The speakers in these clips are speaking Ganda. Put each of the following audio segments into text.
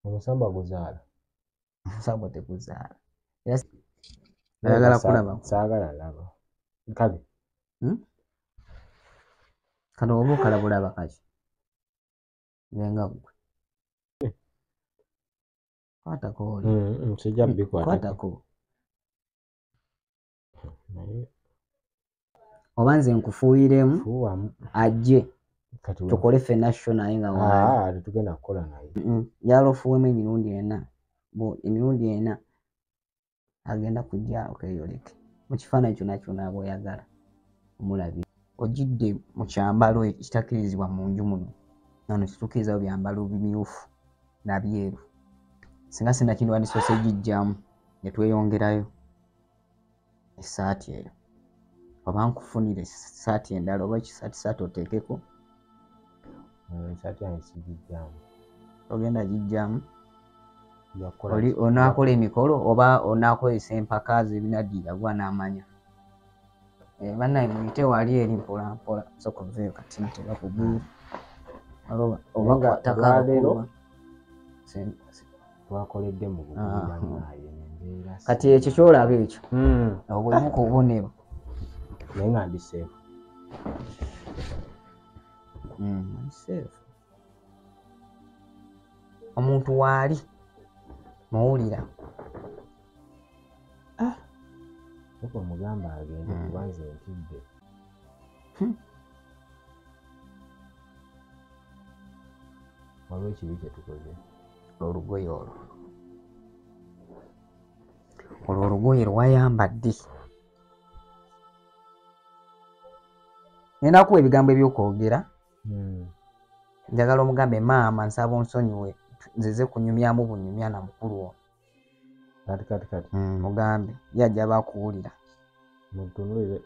Omusamba guzaala. Omusamba teguzaala. Ayagala kulaba. Saagala laba. Kale. Kano oba okalabula bakaki. Nenga gwe. Kwatako oli. Sijja bikwata. Kwatako. Oba nze nkufuuyiremu ajje tukole ffenna show naye nga waali tugenda kukola naye yalo ofuwemu emirundi ena emirundi ena agenda kujja okeyoleke mu kifaananyi kyonna kyonna bw'oyagala omulabye ojjidde mu kyambalo ekitakkirizibwa mu nju muno nano kitukkirizawo byambalo bimyufu na byeru singa sinna kindi wandisoose gijjamu ne tweyongerayo essaati eyo oba nkufunire essaati endala oba ekisaatisaati oteekeko essaati yange sigijjamu ogenda gijjamu oli onaakola emikolo oba onaakozesa empaka z'ebinaddiira gwa n'amanya bannaye muyite wali eri mpolampola soka oveeyo kati tebakugwira oba kwatakaaleero twakoledde mu buguubanaaye nembeera kati ekyo kyolaba ekyo obwemu ku bubonero naye nga ndi seefu seefu omuntu waali muwulira oka omugamba agende kuba nze ntidde waliwo ekibi kye tukoze olugoye olwo olugoye lwayambadde ninakuwa ebigambo ebyokwogera njagala omugambe maama nsaba onsonyiwe nzize kunyumyamu bunyumya na mukulu ono kati mugambe yajja bakuwulira mutunulire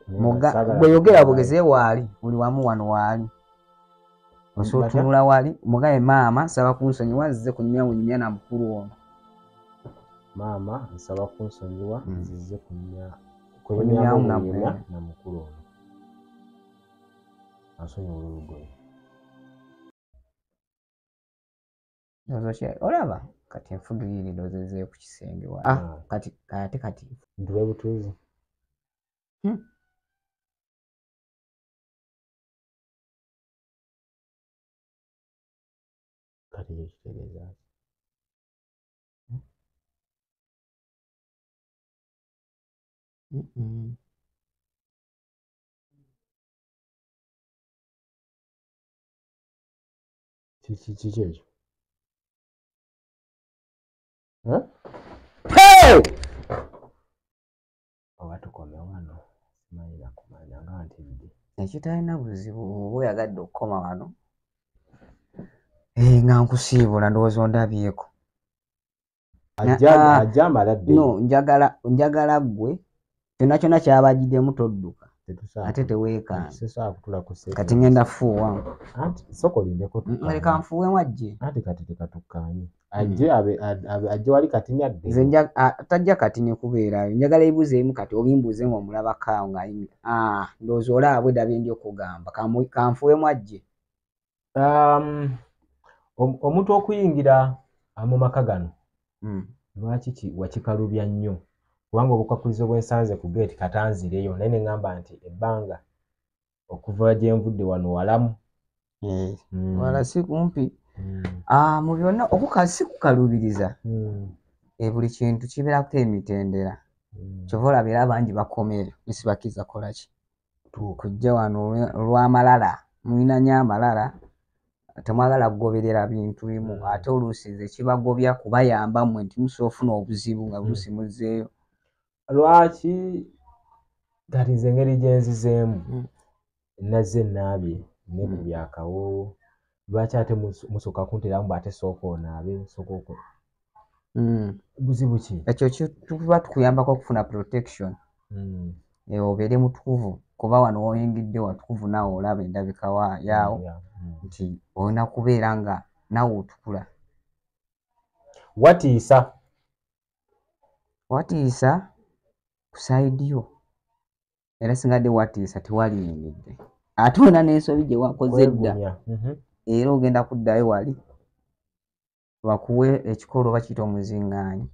bweyogera bugeze waali buli wamu wano waali osotunula wali mugambe maama nsaba kunsonyiwa nzize kunyumya bunyumya na mukulu ono maama nsaba kunsonyiwa nzize kunyumyamu bunyumya na mukulu ono asonyiwa olugoye olaba kati enfugirire ndozezeeyo ku kisenge wa kati ntule butuuzi kati ekitegeeza kiki ekyo oba tukome wano simanyira kumanya nga ntidde ekitalina buzibu oba oyagadde okukoma wano nga nkusiibula ndowooza ondabyeko ajja amaladde no njagala ggwe kyonna kyonna kyabagiddemu todduka ate teweekansa kati ngenda fuuwa leka nfuuwemu ajje kati tekatukkaanye ajje wali katini adde nze tajja katini kubeerayo njagala ebibuuzo ebimu kati obimbuuze ng'omulabakaawo ng'ayimi ndowooza olaabwe dda byendi okugamba kanfuuwemu ajje omuntu okuyingira mu maka gano lwaki wakikalubya nnyo kubanga obukwakkulizo bwensanze ku geeti katanzireyo naye ne ŋŋamba nti ebbanga okuva gye nvudde wano walamu wala si kumpi mu byonna si kukalubiriza buli kintu kibeerako emitendera kyova olaba era bangi bakomeeyo nesibakkiriza kolaki kujja wano olw'amalala mulina nnyo amalala temwagala kugoberera bintu bimu ate oluusi nze kibagobya kubayamba mmwe nti musobola ofuna obuzibu nga buluusi muzzeeyo lwaki kati nze engeri gye nzizeemu nazze naabye nekubya akawoowo lwaki ate musooka kunteramu bw'ate sooka onaabe sooka buzibu ki ekyo tuba tukuyambako okufuna protection obeere mutukuvu kuba wano woyingidde watukuvu naawe olaba endabika yaawo nti olina kubeera nga naawe otukula watiisa ku saidi yo era singadde watiisa tewaliyingidde ate olina n'ensobi gye wakoze edda era ogenda kuddayo wali bakuwe ekikolo bakiyita omuzingaanyi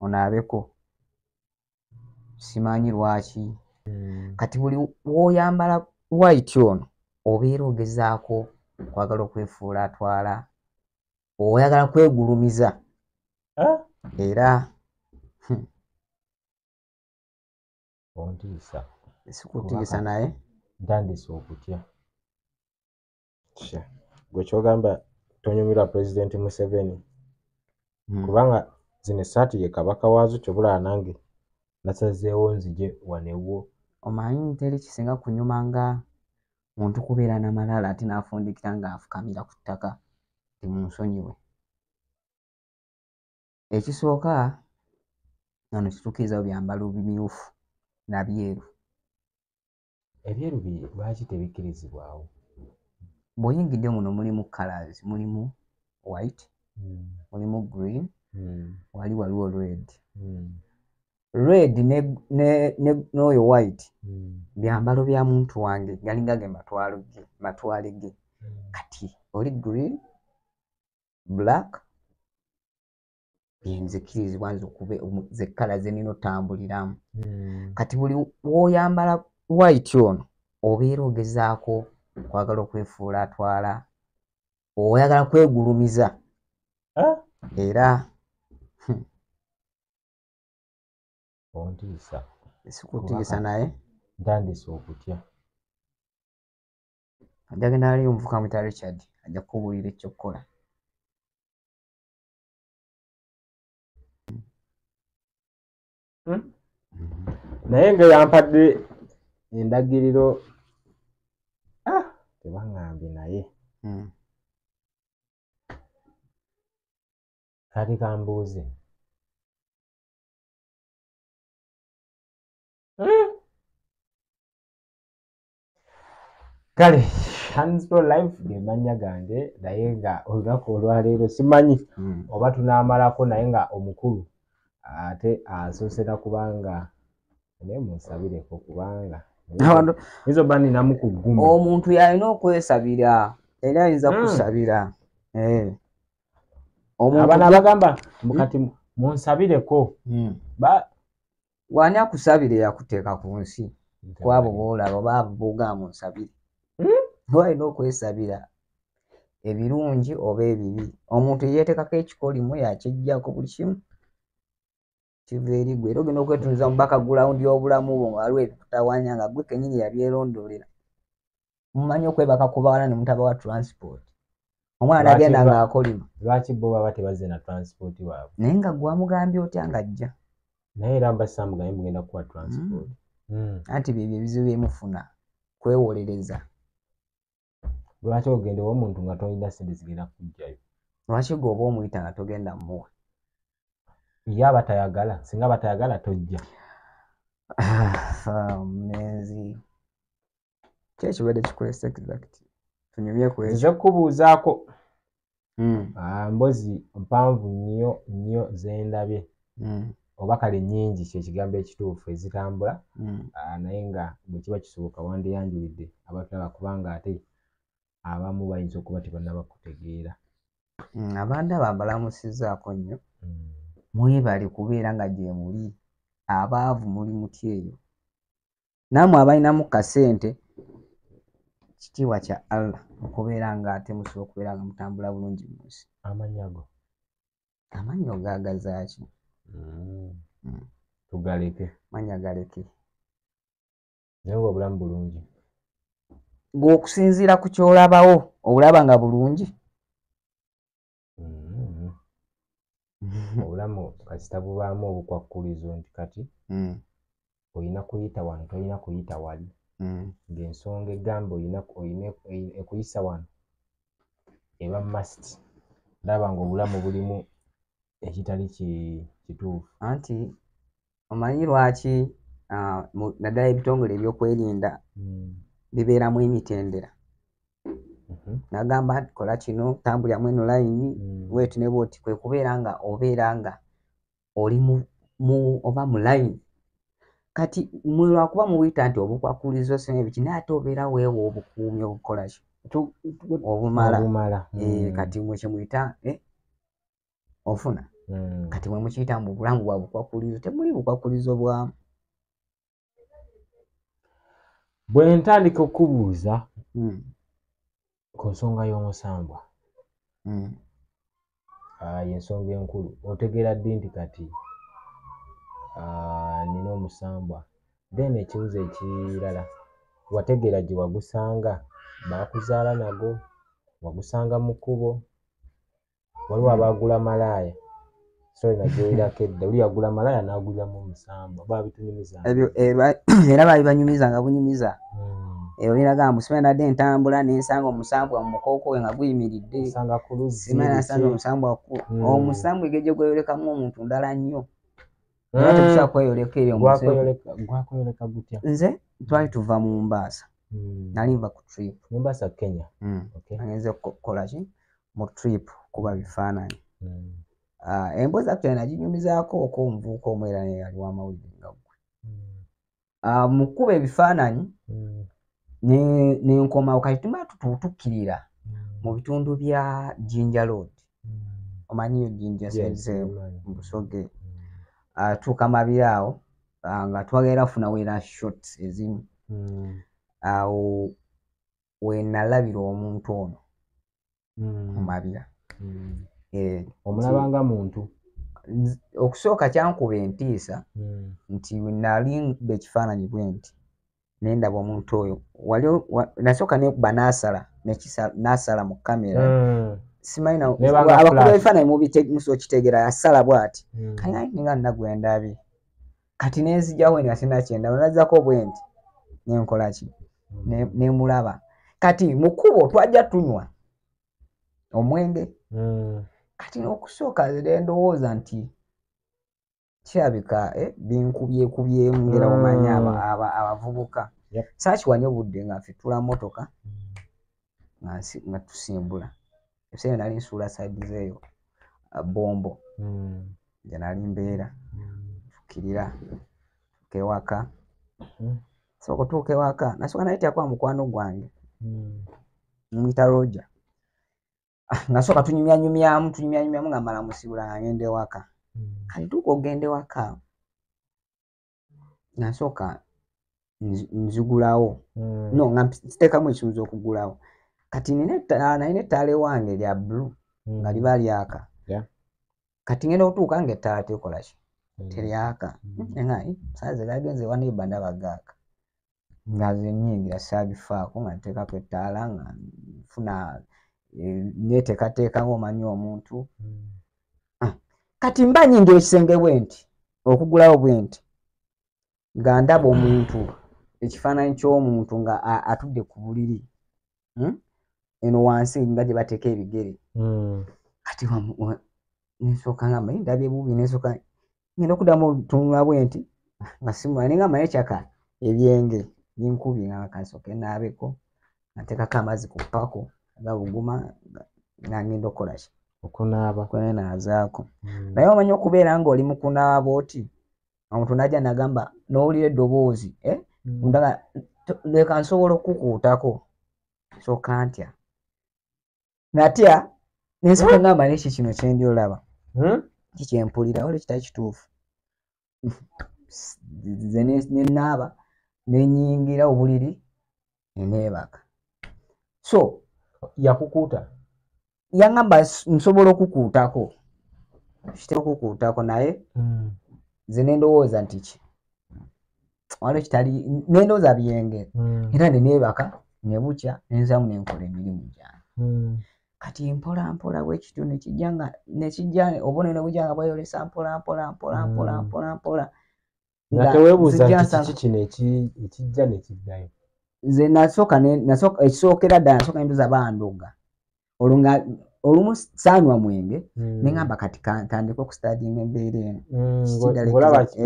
onaabeko simanyi lwaki kati buli w'oyambala white ono obeera ogezaako kwagala okwefuula atwala oyagala kwegulumiza era ontiisa sikutiisa naye ntandise okutya gwe kyogamba tonyumirwa pulezidenti Museveni kubanga zino essaati ye kabaka waazo kyobulaba nange nasazeewo nzije wanewo omanyi teri kisinga kunyuma nga muntu kubeera n'amalaala ate n'afundikira ng'afukamira ku ttaka timunsonyiwe ekisooka ano kituukiriza byambalo bimyufu na byeru ebyeru lwaki tebikkirizibwawo bw'oyingidde muno mulimu colors mulimu white mulimu green wali waliwo red n'oyo white byambalo bya muntu wange galinga ge matwale ge kati oli green black byenzikkirizibwa nze okube ze kkala ze nina otambuliramu kati buli w'oyambala white ono obeera ogezaako kwagala okwefuula atwala oyagala kwegulumiza era ontiisa sikutiisa naye ntandise okutya ajja genda ali omuvuka mwita Richard ajja kukubuulira ekyokkola naye nga yampadde endagiriro tebaŋŋambye naye kati kambuuze kale Hands-Pro Live ge mannya gange naye nga olunaku olwaleero simanyi oba tunaamalako naye nga omukulu ate asoosera kubanga naye munsabireko kubanga nizo ba ninamu ku gguma omuntu yalina okwesabira era ayinza kusabira abaana bagamba kati munsabireko wani akusabire yakuteeka ku nsi kwabo boolaba oba boogamba munsabire walina okwesabira ebirungi oba ebibi omuntu yeetekako ekikolimu yakyejjako buli kimu kiva eri gwe era ogenda okwetunza mu bakagulawundi y'obulamu bwo nga waliwo ebikutawanya nga gwe kennyini yabyerondolera mumanyi okwebaka ku bawala ne mutabawa transport omwana agenda ng'akolima lwaki bo baba tebazze na transport waabwe naye nga gwe wamugambye otya ng'ajja naye era mbasamugambye mugenda kuwa transport anti byebyo ebizibu byemufuna kwewolereza lwaki ogenda ew'omuntu nga tolina ssente zigenda kujjayo lwaki gwe oba omuyita nga togenda mmuwa ye abatayagala singa batayagala tojja mumenzi kyekibadde kikolesa exact tunyumyeku nze kubuuzaako mbozi mpanvu nnyo zendabye oba kale nnyingi kyekigambo ekituufu ezitambula naye nga bwe kiba kisoboka wandiyanjulidde abatulaba kubanga ate abamu bayinza okuba tebannabakutegeera abandi abambalamusizzaako nnyo mwebale kubeera nga gye muli abaavu muli muti eyo nammwe abalinamu kasente kitiibwa kya Allah okubeera nga ate musobola okubeera nga mutambula bulungi mu nsi amannya ogaagazaaki tugaleke mannya galeke naye nga obulamu bulungi ng'okusinziira ku kyolabawo obulaba nga bulungi obulamu kasita bubaamu obukwakkulizo nti kati olina kuyita wano tolina kuyita wali ng'ensonga egamba olina ekuyisa wano eba must ndaba ng'obulamu bulimu ekitali kituufu anti omanyi lwaki naddala ebitongole ebyokwerinda bibeeramu emitendera nagamba nti kola kino tambuliramu eno layini bweti ne bwoti kwe kubeera nga obeera nga oli oba mu layini kati lwakuba mubuyita nti obukwakkulizo sima ebiki naye ate obeera weewa obukuumi obukola ki obumala kati mwe kyemuyita ofuna kati mwe mukiyita mbu bulamu bwa bukwakulizo temuli bukwakulizo bwamu. Bwe ntandika okubuuza ku nsonga y'omusambwa y'ensonga enkulu otegeera ddi nti kati nina omusambwa. Then ekibuuzo ekirala wategeera gye wagusanga baakuzaala nago wagusanga mu kkubo waliwo abaagula malaaya sorry nagyoyirako edda oli yagula malaaya n'aguliramu omusambwa baabitunyumiza ebyo era baabibanyumizanga bunyumiza olinaga mbusimanya nadde entambula nensanga omusambwa mu mukooko we nga guyimiridde sanga ku luzzi simanya nasanga omusambwa omusambwa egejje gweyolekamu omuntu ndala nnyo era tegusobola kweyoleka eyo gwakweyoleka gutya. Nze twali tuva mu Mbaasa nali nva ku trip Mombasa Kenya nagenze kukola ki mu trip kuba bifaananyi emboozi actually naginyumizaako omuvubuka omu era naye yali w'amawulire nga ggwe mu kkuba ebifaananyi nenkomawo kati tumala tutuukirira mu bitundu bya Jinja Road omanyiyo Jinja Seze mu Busoge tuuka mabiri awo nga twagenda kufuna wera shots ezimu awo wenalabira omuntu ono mu mabira omulabanga muntu okusooka kyankuba entiisa nti nali bekifaananyi bwe nti nendaba omuntu oyo nasooka nekuba nasala mu kamera simanyi abakuba ebifaananyi musokitegera yasala bw'ati nga nagwendabye kati nenzijjawo nga sinakyendaba nazzako bwe nti nenkola ki nemulaba kati mu kkubo twajja tunywa omwenge kati okusooka ndowooza nti kirabika binkubyekubyemu ngera omanyi abavubuka saakiwanya obudde nga nfitula motoka nga tusimbula ebiseera nali nsuula saidi zeeyo Bombo gye nali mbeera tukirira kewaka so kutuuka ewaka nasooka nayityako mukwano gwange muyita Roja nasooka tunyumyanyumyamu nga mala musibula nga ngenda ewaka kati tuuka ogenda ewaka nasooka nzigulawo no nga nteekamu ekiyinza okugulawo kati nalina ettaala ewange lya blue nga liba lyaka kati ngenda otuuka ng'ettaala tekola ki teryaka nga saaze gagenze waneiba ndabagaaka nga ze nnyingira saabifaako nga nteekako ettaala nga nfuna neteekateeka ng'omanyi omuntu kati mba nyingira ekisenge bwe nti okugulawo bwe nti nga ndaba omuntu ekifaananyi ky'omuntu nga atudde ku buliri eno wansi nga gye bateeka ebigere kati nensooka nga mbaye ndabye bubi nensooka ngenda okuddamu tunula bwe nti nga simumanyi nga manye kyaka ebyenge binkubi nga kansooke naabeko nga nteekako amazzi ku ppako aga buguma nga ngenda okukola ki okunaaba kwenaazaako naye omanyi okubeera ng'oli mu kunaaba oti omuntu najja nagamba n'owulira eddoboozi ndaga leka nsobola okukukuutako sooka ntya natya nensooka ngamba neki kino kyendi olaba kikyempulira wali kitali kituufu ze nenaaba nenyingira obuliri neneebaka so yakukuuta yangamba nsobola okukuutako kitera okukuutako naye ze nendowooza nti ki waliwo kitali nendowooza byenge era neneebaka nebukya nenzamu nenkola emirimu gyange kati mpola mpola bwekityo nekijja obunene bujja nga bweyolesa mpola nga teweebuuza nti kiki kino ekijja nekiddayo nze nasooka ekisookera ddala nasooka nembuuza bandoga olwo nga olumu saanywa mwenge neŋŋamba kati kantandika okusitaadinga embeera eno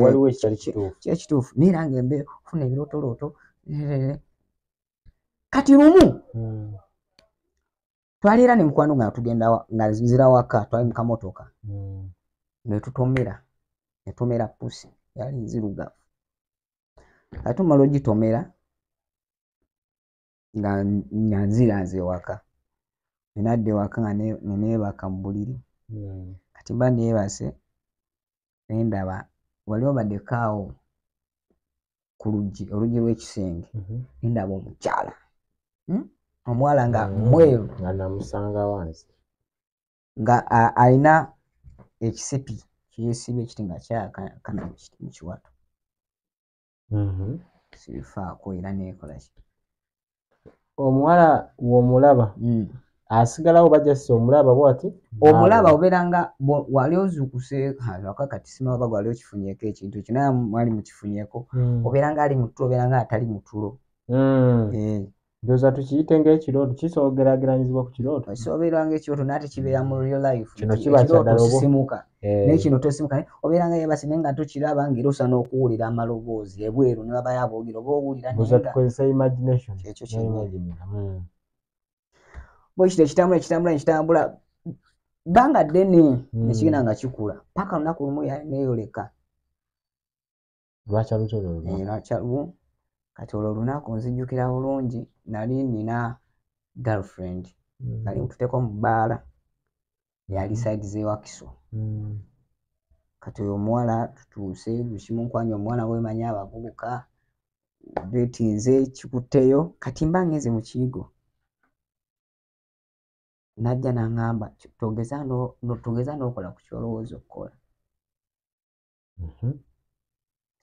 waliwo ekitali kituufu kyekituufu niera nga embeera ofuna ebirootolooto kati lumu twali era ne mukwano nga tugenda nga nzira waka twali mu kamotoka netumera pusi yali nzirugavu kati tumala ogitomera nga nzira nze ewaka nenadda ewaka nga neneebaka mu buliri kati mba neebase nendaba wali obaddekaawo ku oluggi lw'ekisenge nendaba omukyala omuwala nga mweru nga namusanga wansi nga alina ekisipi kyesiba ekiti nga kyakana mu kiwato sibifaako era neekolaki omuwala w'omulaba asigalawo bajjasi omulaba bwati omulaba obeera nga wali ozuukuse kati sima waba gwali okifunyeko ekintu ekyo naye mwali mukifunyeko obeera nga ali mu tulo obeera nga atali mu tulo ndowooza tukiyite ng'ekirooto kisoogeraageranyizibwa ku kirooto kisoberwa ng'ekirooto naye tekibeera mu real life kino kiba kyaddala okisimuka naye kino tosimuka obeera nga yebase naye nga tokiraba ng'era osa n'okuwulira amaloboozi ebweru ne babayo aboogera oba owulira ndowooza tukozesa imagination ekyo bwekito ekitambula bbanga ddene nekigenda nga kikula paka lunaku lumu neeyoleka lwakyalumu kati olwo olunaku nzijjukira bulungi nali nina girlfriend nali mututeko mu bbaala yali side z'ewakiso kati oyo omuwala tutuuse lukimunkwanya omuwala wemanya abavubuka betinze kikutteyo kati mba ngenze mu kiyigo najja n'aŋŋamba togeza n'okola ku kyolowooza okukola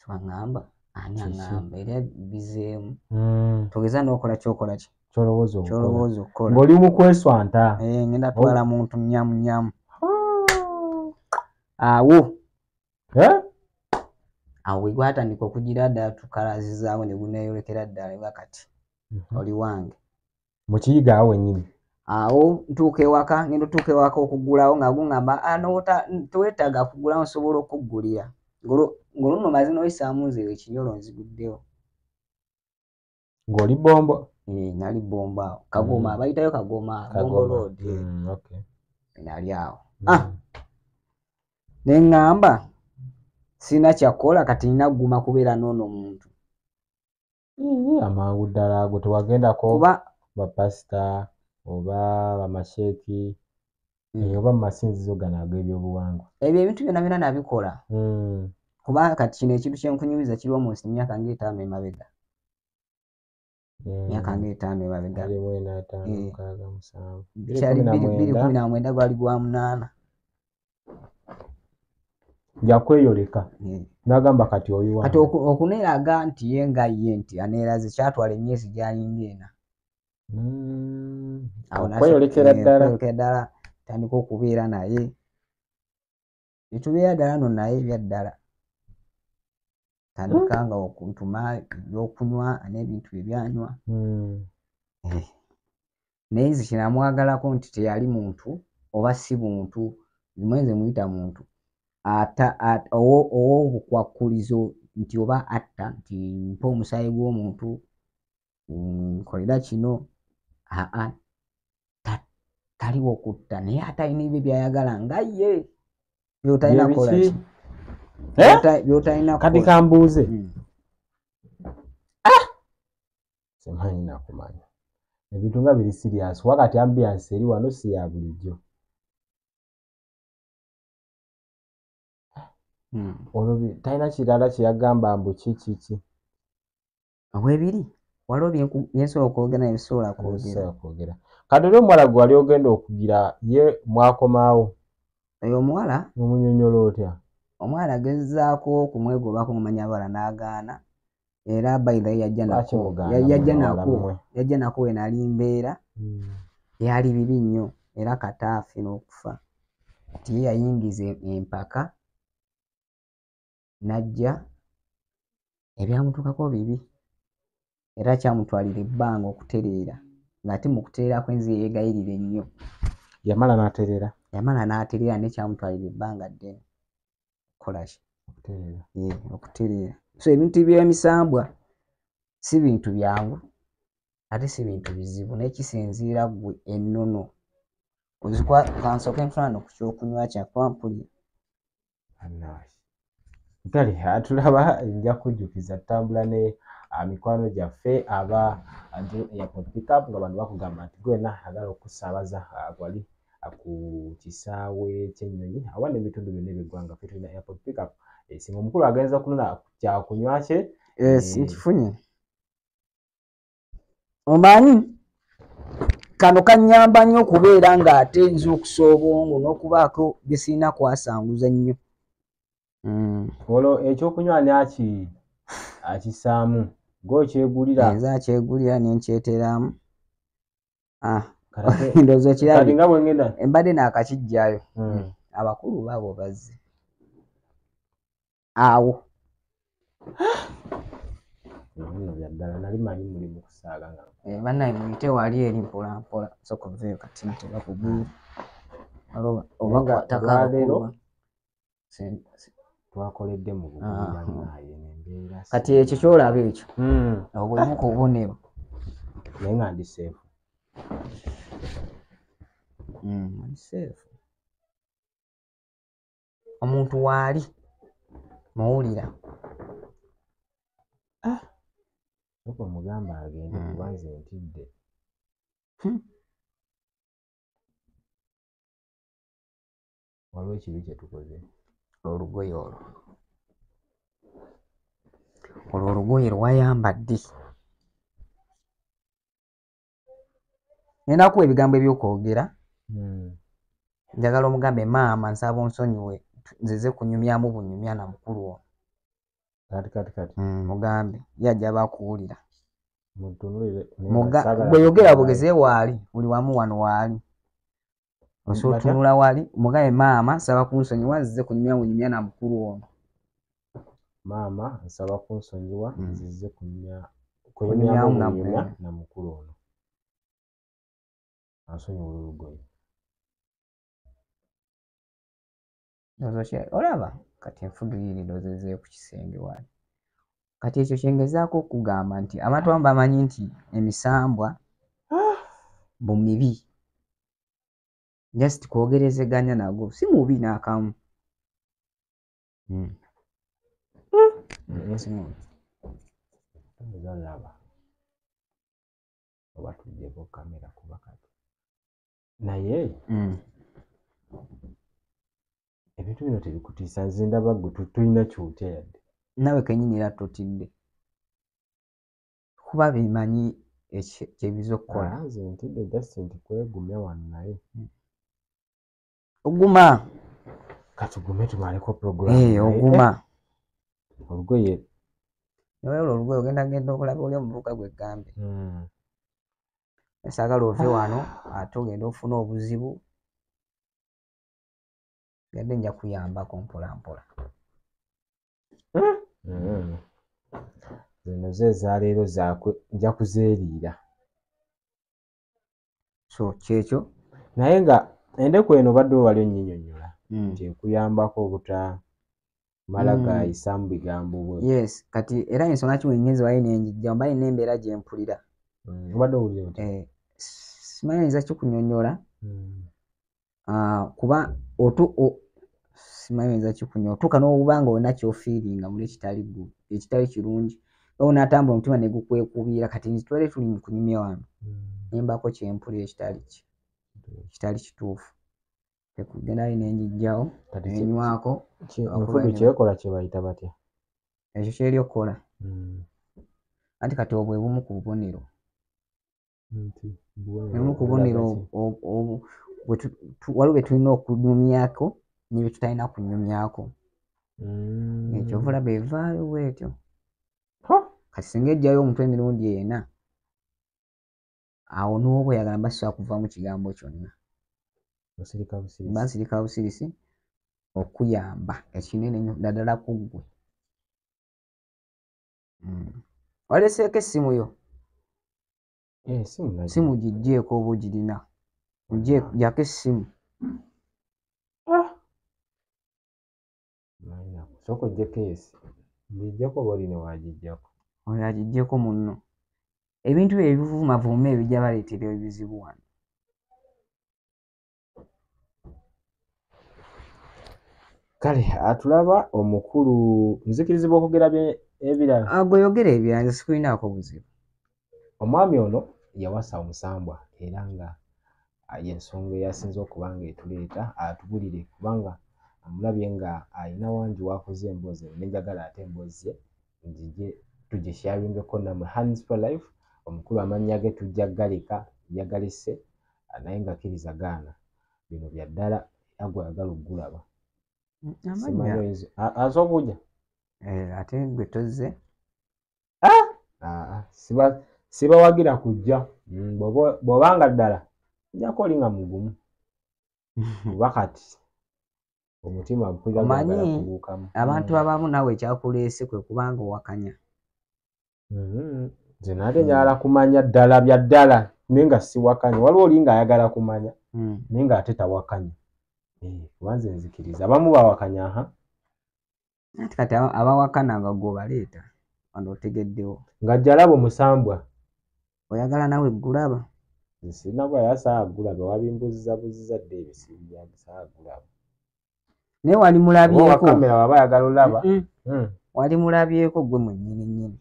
twaŋŋamba ani aŋŋamba era bizeemu togeza n'okola kyokola ki kyolowooza okukola ng'oli mu kweswanta ngenda twala muntu nyamunyamu awo we gwatandika okugira ddala tukalazizaawo ne guneeyolekera ddala eba kati oli wange mu kiyiga awo wennyini awo ntuuka ewaka ngenda otuuka ewaka okuggulawo nga guŋŋamba teweetaaga kuggulawo nsobola okuggulira ng'oluno maze n'oyisaamu nze ekinyolo nziguddewo ng'oli bombo nali bombo awo kagoma abayitayo kagoma bombo road nali awo ne ŋŋamba sirina kyakkola kati nina gguma kubeera n'ono muntu amangu ddala ago tewagendako bapasita oba bamasheeki oba mu masinzizo gano ag'ebyobuwangwa ebyo ebintu byonna byonna nabikola kuba kati kino ekintu kyenkunyumiza kiriwo mu nsi emyaka ng'etaano emabega kyali 2019 gwali gwa 8 yakweyoleka n'agamba kati oyi wange kati okuneeraga nti ye nga ye nti aneeraze kyatwala emyezi gy'alinga 4 kweyolekera ddala tandika okubeera naye etubeera ddala no naye ebyaddala tandika nga okuntuma ebyokunywa n'ebintu ebyanywa naye nze kinamwagalako nti teyali muntu oba si muntu zimwenze muyita muntu ow'obukwakkulizo nti oba atta nti mpa omusaayi gw'omuntu nkolera kino taliwo okutta naye ate alina ebyo byayagala nga ye byotalina kukolaki byotalina kati kambuuze simanyi nakumanya ebintu nga biri sirias wakati ambiyansi eri wano si ya bulijjo olwo talina kirala kyeyagamba mbu kiki bwebiri waliwo byensobola okwogera nebisobola kwogera kati oli omuwala gwe wali ogenda okugira ye mwakomaawo oyo omuwala omunyonyola otya omwana agezaako okumwegobako mumanya abala n'agaana era bayilayo yajja nako we nali mbeera byali bibi nnyo era kataafe n'okufa nti ye yayingiza empaka najja ebyamutuukako bibi era kyamutwalira ebbanga okutereera ng'ate mu kutereera kwenzi yeegayirira ennyo yamala n'atereera ne kyamutwalira ebbanga ddene okukolaki okutereera so ebintu by'emisambwa si bintu byangu ate si bintu bizibu naye kisinziira ggwe ennono kansooke ntunano ku kyokunywa kyakwampulira ntale atulaba nja kujjukiza tutambula ne mikwano gyaffe aba airport pickup nga bano bakugamba nti gwena agala okusaabaza wali ku kisaawe ky'ennyonyi awanna ebitundu byonna eby'eggwanga ffe tulina airport pickup singa omukulu agenza kunona kyakunywa kye nkifunye omanyi kano kannyamba nnyo okubeera ng'ate nza okusa obwongo n'okubaako bye sirina kwasanguza nnyo olwo ekyokunywa ani akisaamu gw'okyegulira nza akyegulira nenkyeteramu ndowooza ekirabi embadde naakakijjayo abakulu baabo bazze awo byaddala nali manyi muli mu kusaaga nga bannaye muyite wali eri mpolampola soka oveeyo kati tebakugwira oba kwatakaaleero twakoledde mu buguliranaye nembeera kati ekyo kyolaba ekyo obwemu ku bubonero naye nga ndi seefu seefu omuntu waali muwulira soka omugamba agende kubanze ntidde waliwo ekibi kye tukoze olugoye olwo olugoye lwayambadde ninakuwa ebigambo ebyokwogera njagala omugambe maama nsaba onsonyiwe nzize kunyumyamu bunyumya na mukulu ono kati mugambe yajja bakuwulira mutunulire bweyogera bugeze waali buli wamu wano waali osotunula wali mugambe maama nsaba kunsonyiwa nzize kunyumya bunyumya na mukulu ono maama nsaba kunsonyiwa nzize kunyumyamu na mukulu ono ansonyiwula olugoye olaba kati enfugiriri ndozezeeyo ku kisenge waali kati ekyo kyengezaako okugamba nti abantu abamu bamanyi nti emisambwa bumibi just kwogerezeganya nago si mubi n'akamu laba oba tugyeko kamera kuba kati naye ebintu bino tebikutiisa nze ndaba gwe tulina kyotya yadde nawe kenyini era totidde kuba bimanyi kyebiza okukola nze ntidde just nti kwegumya wano naye oguma katugume tumaleko programu oguma olugoye naye olwo olugoye ogenda okulaba oli omuvubuka gweggambe esaagala ove wano ate ogenda ofuna obuzibu gadde nja kuyambako mpolampola zino ze ezaleero nja kuzeeriira so kyekyo naye nga endeku eno badde wali onnyinyonnyola nti ekuyambako obutamala gayisa mu bigambo bwe yes kati era ensonga kiwennyezi wali nenjijja mba nina embeera gye mpulira obadde owulira oti simanyi oyinza kikunnyonnyola kuba simanyi oyinza kikunnyonnyola otuuka n'obuba nga olina kyofiiringa muli ekitali kirungi oba onaatambula omutima ne gukwekubiira kati nzitwale tuli mu kunyumya wano nembako kyempulira ekitali kituufu ekugenda ali nenjijjawo nenywako enfudu kyekola kye bayita batya ekyo kyeri okukola anti kati obwo bumu ku bubonero ebimu ku bubonero waliwo bye tulina okunyumyako nebye tutalina kunyumyako ekyo vulaba evaayo bwetyo kati singa ejjayo omuntu emirundi ena awo n'oba oyagala basobola kuva mu kigambo kyonna basirika busirisi okuyamba ekinene nnyo ddala ku ggwe waleseeko essimu yo simu gijjeeko oba ogirina gyako essimu sooka oggyeko esi ngijjako oba oli ne wagijjako oyo agijjeko munno ebintu bye ebivuumavuuma ebijja baleetera ebizibu wano kale atulaba omukulu nzikirizibwa okugera ebirala gwe yogera ebirala nze sikulinaako buzibu omwami ono yawasa omusambwa era nga y'ensonga eyasinze okuba ng'etuleeta atubulire kubanga amulabye nga ayina wangi wakoze emboozi nenjagala ate emboozi ye nzije tugisharingeko namwe Hands for Life omukulu amannya ge tujja galeka yagalise naye nga kkiriza gaana bino bya ddala agwe ayagala okugulaba asobujja ate gwe tozze sibawagira kujja bw'obanga ddala njako oli nga mugumu kuba kati omutima omanyi abantu abamu nawe ekyakuleese kwe kubanga owakanya nze nate njagala kumanya ddala bya ddala naye nga siwakanya waliwo oli ng'ayagala kumanya naye ng'ate tawakanya kuba nze nzikiriza abamu bawakanya ati kati abawakana nga gwe obaleeta wano otegeddewo nga jjalaba omusambwa oyagala nawe gulaba sinabwa yasaagulaba wabimbuzizabuziza dde ebisibi byagisaagulaba naye wali mulabyeko kamera waba ayagala olaba wali mulabyeko gwe mwennyini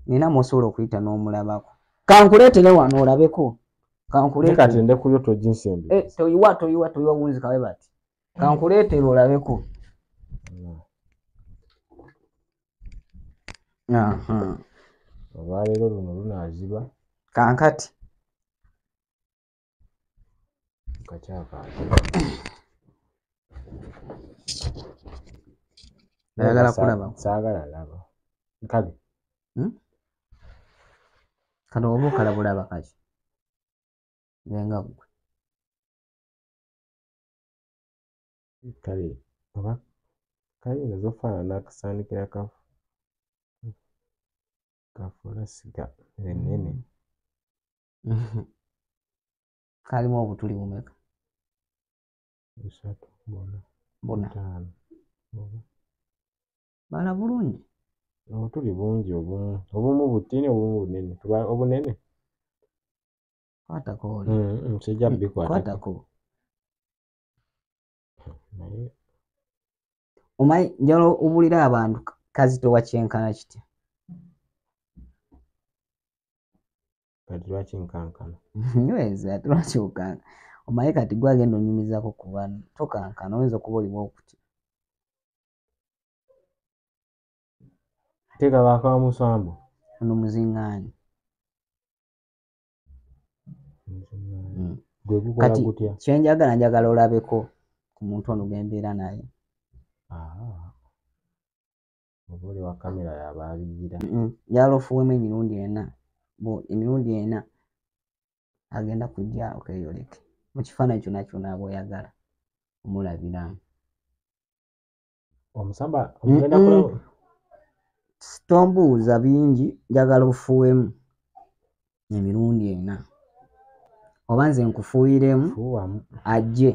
nina musobola okuyita n'omulabako kankuleetere wano olabeko kankuleetere ndekuyo toginsembe toyiwa wunzikawe bati kankuleetere olabeko olwaleero luno lunaaziba kankati ayagala kulaba saagala laba kale kano oba okalabulaba kaki nenga gwe kale oba kale nazofaanana nakasaanikira kafulasiga ennene kalimu obutuli bumeka 3 4 5 bala bulungi obutuli bungi obumu butini obumu bunene obunene kwatako oli nsijja bikwatako omanyi njala obulira abantu kazito wakyenkana kitya kati lwaki nkankana nyweza ate lwaki okankana omanyi kati gwe agenda onyumizako kuba tokankana oyinza okuba olimu okutya tekabaka musambu ono muzingaanyi gwe gukola kati gutya njagala olabeko ku muntu ono gembeera naye oba oli wa kamera yaba abigira njagala ofuwemu emirundi ena agenda kujja okeyoleke mu kifaananyi kyonna kyonna aba oyagala omulabiramu omusamba omugenda kulaba tombuuza bingi njagala ofuwemu emirundi ena oba nze nkufuuyiremu ajje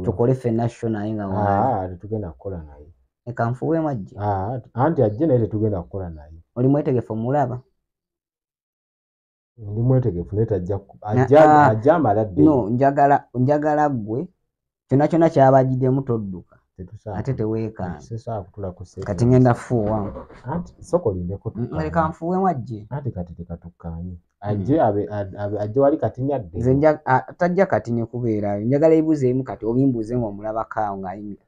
tukole ffenna sho naye nga tetugenda kukola naye eka nfuweemu ajje anti ajje naye tetugenda kukola naye oli mwetegefu omulaba ndi mwetegefu naye ajja amala dde njagala ggwe kyonna kyonna kyabagiddemu todduka ate teweekansa kati ngenda fuuwa anti sokolindeko leka nfuuwemu ajje anti kati tekatukkaanye ajje wali katinya dde nze tajja katinya kubeerayo njagala ebibuuzo ebimu kati obimbuuze nga omulabako awo ng'ayimira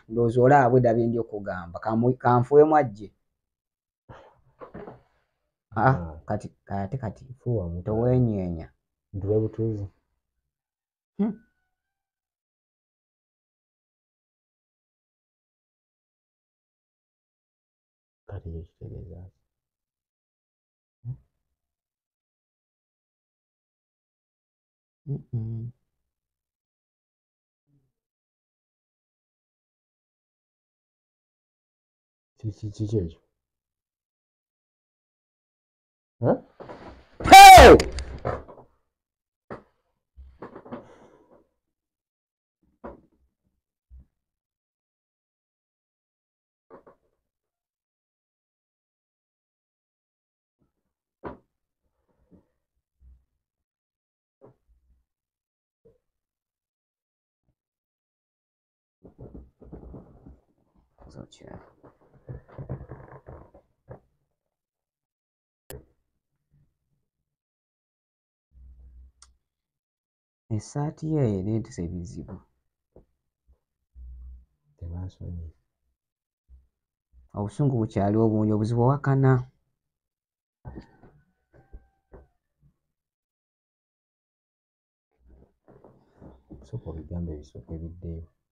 ndowooza olaabwe ddabi ndi okugamba kanfuuwemu ajje kati teweenyeenya ntule butuuzi kati ekitegeeza kiki ekyo essaati ye ereetese ebizibu. Tebansonyi. Obusungu bukyali obungi, obuzibu owakana. Sooka obigambo ebisooka ebiddeyo.